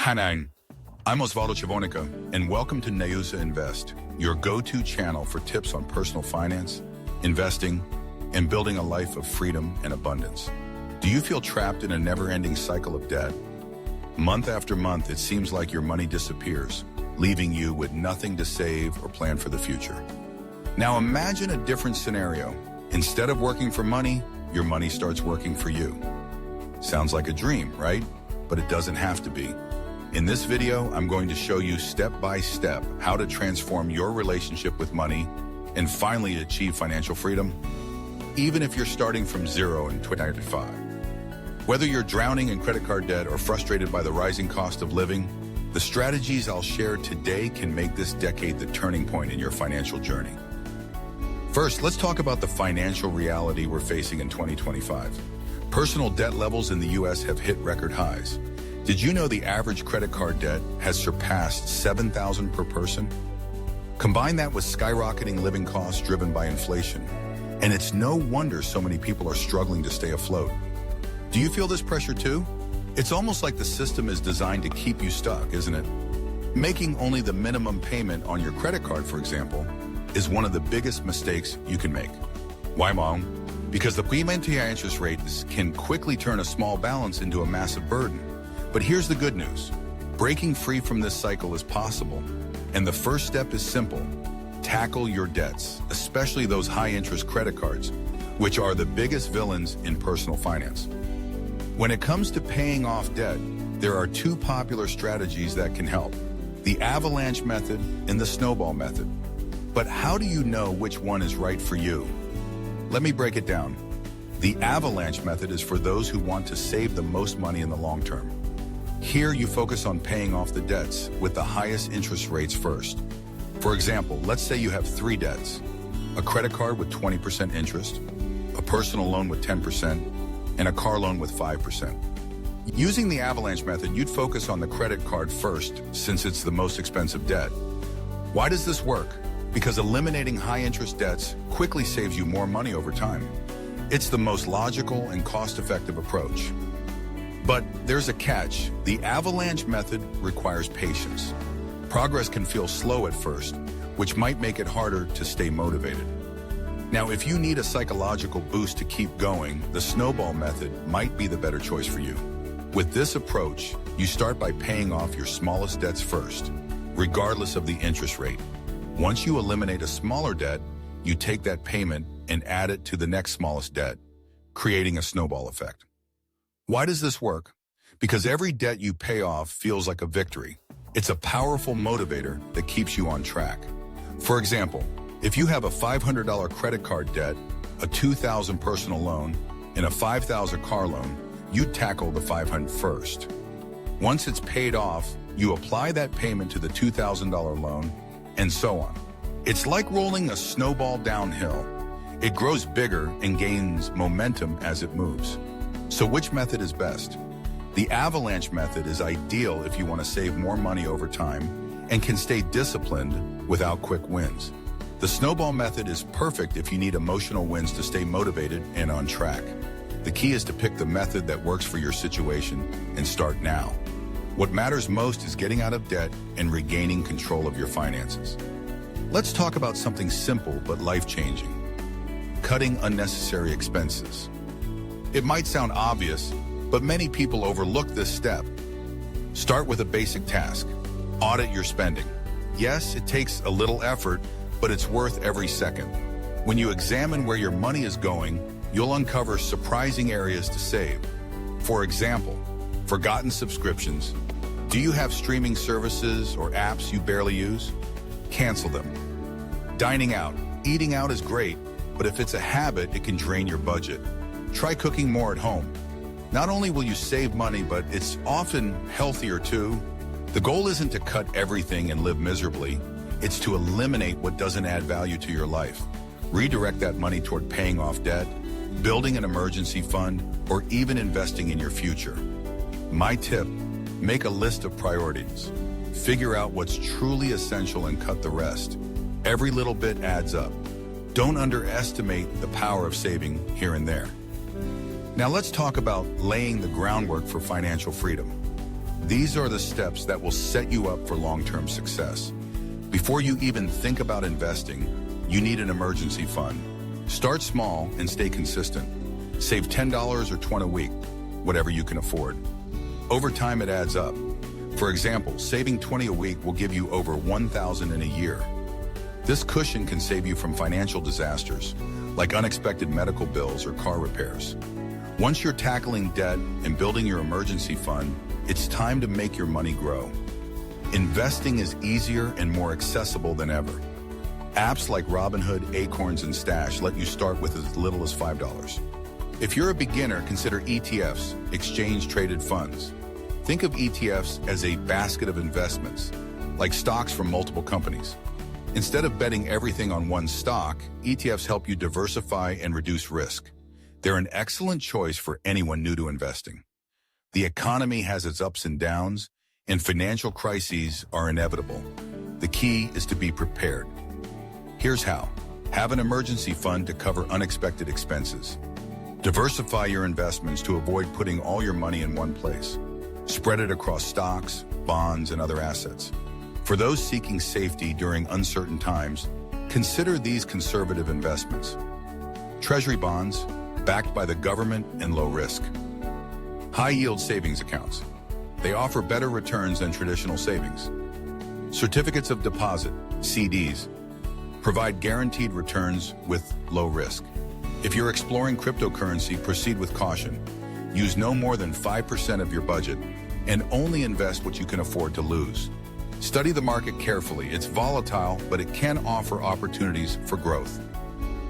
Hanang, I'm Osvaldo Chavonica, and welcome to Neusa Invest, your go-to channel for tips on personal finance, investing, and building a life of freedom and abundance. Do you feel trapped in a never-ending cycle of debt? Month after month, it seems like your money disappears, leaving you with nothing to save or plan for the future. Now imagine a different scenario. Instead of working for money, your money starts working for you. Sounds like a dream, right? But it doesn't have to be. In this video, I'm going to show you step by step how to transform your relationship with money and finally achieve financial freedom, even if you're starting from zero in 2025. Whether you're drowning in credit card debt or frustrated by the rising cost of living, the strategies I'll share today can make this decade the turning point in your financial journey. First, let's talk about the financial reality we're facing in 2025. Personal debt levels in the US have hit record highs. Did you know the average credit card debt has surpassed $7,000 per person? Combine that with skyrocketing living costs driven by inflation, and it's no wonder so many people are struggling to stay afloat. Do you feel this pressure too? It's almost like the system is designed to keep you stuck, isn't it? Making only the minimum payment on your credit card, for example, is one of the biggest mistakes you can make. Why, Mom? Because the payment interest rates can quickly turn a small balance into a massive burden. But here's the good news. Breaking free from this cycle is possible, and the first step is simple. Tackle your debts, especially those high-interest credit cards, which are the biggest villains in personal finance. When it comes to paying off debt, there are two popular strategies that can help: the avalanche method and the snowball method. But how do you know which one is right for you? Let me break it down. The avalanche method is for those who want to save the most money in the long term. Here you focus on paying off the debts with the highest interest rates first. For example, let's say you have three debts: a credit card with 20% interest, a personal loan with 10%, and a car loan with 5%. Using the avalanche method, you'd focus on the credit card first, since it's the most expensive debt. Why does this work? Because eliminating high-interest debts quickly saves you more money over time. It's the most logical and cost-effective approach. But there's a catch. The avalanche method requires patience. Progress can feel slow at first, which might make it harder to stay motivated. Now, if you need a psychological boost to keep going, the snowball method might be the better choice for you. With this approach, you start by paying off your smallest debts first, regardless of the interest rate. Once you eliminate a smaller debt, you take that payment and add it to the next smallest debt, creating a snowball effect. Why does this work? Because every debt you pay off feels like a victory. It's a powerful motivator that keeps you on track. For example, if you have a $500 credit card debt, a $2,000 personal loan, and a $5,000 car loan, you tackle the $500 first. Once it's paid off, you apply that payment to the $2,000 loan, and so on. It's like rolling a snowball downhill. It grows bigger and gains momentum as it moves. So which method is best? The avalanche method is ideal if you want to save more money over time and can stay disciplined without quick wins. The snowball method is perfect if you need emotional wins to stay motivated and on track. The key is to pick the method that works for your situation and start now. What matters most is getting out of debt and regaining control of your finances. Let's talk about something simple but life-changing: cutting unnecessary expenses. It might sound obvious, but many people overlook this step. Start with a basic task. Audit your spending. Yes, it takes a little effort, but it's worth every second. When you examine where your money is going, you'll uncover surprising areas to save. For example, forgotten subscriptions. Do you have streaming services or apps you barely use? Cancel them. Dining out. Eating out is great, but if it's a habit, it can drain your budget. Try cooking more at home. Not only will you save money, but it's often healthier too. The goal isn't to cut everything and live miserably. It's to eliminate what doesn't add value to your life. Redirect that money toward paying off debt, building an emergency fund, or even investing in your future. My tip: make a list of priorities. Figure out what's truly essential and cut the rest. Every little bit adds up. Don't underestimate the power of saving here and there. Now let's talk about laying the groundwork for financial freedom. These are the steps that will set you up for long-term success. Before you even think about investing, you need an emergency fund. Start small and stay consistent. Save $10 or $20 a week, whatever you can afford. Over time, it adds up. For example, saving $20 a week will give you over $1,000 in a year. This cushion can save you from financial disasters, like unexpected medical bills or car repairs. Once you're tackling debt and building your emergency fund, it's time to make your money grow. Investing is easier and more accessible than ever. Apps like Robinhood, Acorns, and Stash let you start with as little as $5. If you're a beginner, consider ETFs, exchange-traded funds. Think of ETFs as a basket of investments, like stocks from multiple companies. Instead of betting everything on one stock, ETFs help you diversify and reduce risk. They're an excellent choice for anyone new to investing. The economy has its ups and downs, and financial crises are inevitable. The key is to be prepared. Here's how. Have an emergency fund to cover unexpected expenses. Diversify your investments to avoid putting all your money in one place. Spread it across stocks, bonds, and other assets. For those seeking safety during uncertain times, consider these conservative investments. Treasury bonds, backed by the government and low risk. High-yield savings accounts. They offer better returns than traditional savings. Certificates of deposit, CDs, provide guaranteed returns with low risk. If you're exploring cryptocurrency, proceed with caution. Use no more than 5% of your budget and only invest what you can afford to lose. Study the market carefully. It's volatile, but it can offer opportunities for growth.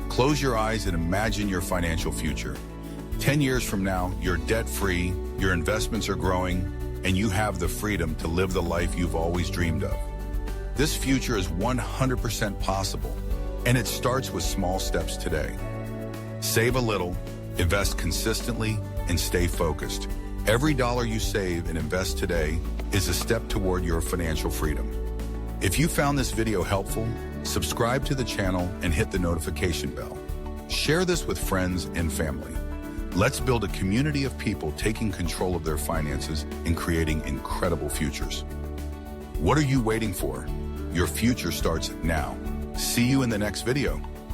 Close your eyes and imagine your financial future. 10 years from now, you're debt-free, your investments are growing, and you have the freedom to live the life you've always dreamed of. This future is 100% possible, and it starts with small steps today. Save a little, invest consistently, and stay focused. Every dollar you save and invest today is a step toward your financial freedom. If you found this video helpful, subscribe to the channel and hit the notification bell. Share this with friends and family. Let's build a community of people taking control of their finances and creating incredible futures. What are you waiting for? Your future starts now. See you in the next video.